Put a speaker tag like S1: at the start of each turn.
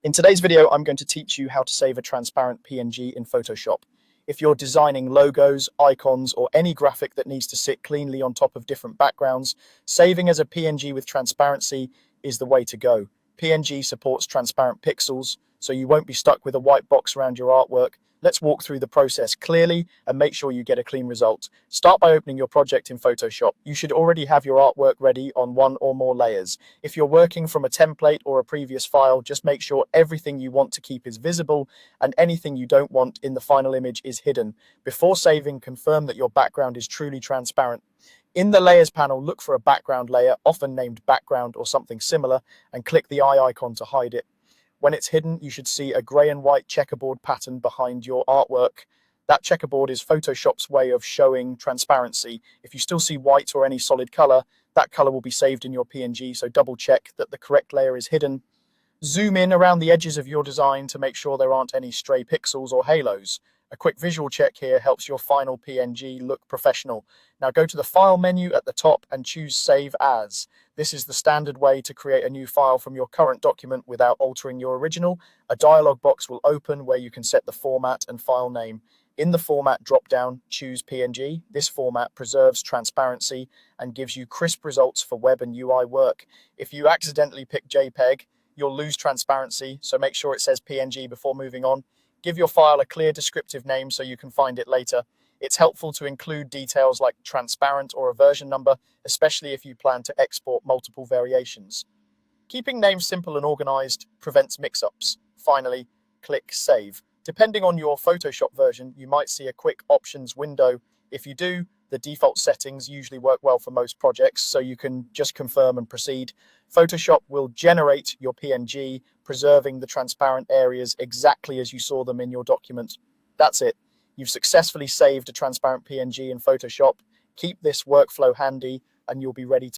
S1: In today's video, I'm going to teach you how to save a transparent PNG in Photoshop. If you're designing logos, icons, or any graphic that needs to sit cleanly on top of different backgrounds, saving as a PNG with transparency is the way to go. PNG supports transparent pixels, so you won't be stuck with a white box around your artwork. Let's walk through the process clearly and make sure you get a clean result. Start by opening your project in Photoshop. You should already have your artwork ready on one or more layers. If you're working from a template or a previous file, just make sure everything you want to keep is visible and anything you don't want in the final image is hidden. Before saving, confirm that your background is truly transparent. In the Layers panel, look for a background layer, often named background or something similar, and click the eye icon to hide it. When it's hidden, you should see a grey and white checkerboard pattern behind your artwork. That checkerboard is Photoshop's way of showing transparency. If you still see white or any solid color, that color will be saved in your PNG, so double check that the correct layer is hidden. Zoom in around the edges of your design to make sure there aren't any stray pixels or halos. A quick visual check here helps your final PNG look professional. Now go to the File menu at the top and choose Save As. This is the standard way to create a new file from your current document without altering your original. A dialog box will open where you can set the format and file name. In the Format drop-down, choose PNG. This format preserves transparency and gives you crisp results for web and UI work. If you accidentally pick JPEG, you'll lose transparency, so make sure it says PNG before moving on. Give your file a clear descriptive name so you can find it later. It's helpful to include details like transparent or a version number, especially if you plan to export multiple variations. Keeping names simple and organized prevents mix-ups. Finally, click Save. Depending on your Photoshop version, you might see a quick options window. If you do, the default settings usually work well for most projects, so you can just confirm and proceed. Photoshop will generate your PNG, preserving the transparent areas exactly as you saw them in your document. That's it. You've successfully saved a transparent PNG in Photoshop. Keep this workflow handy and you'll be ready to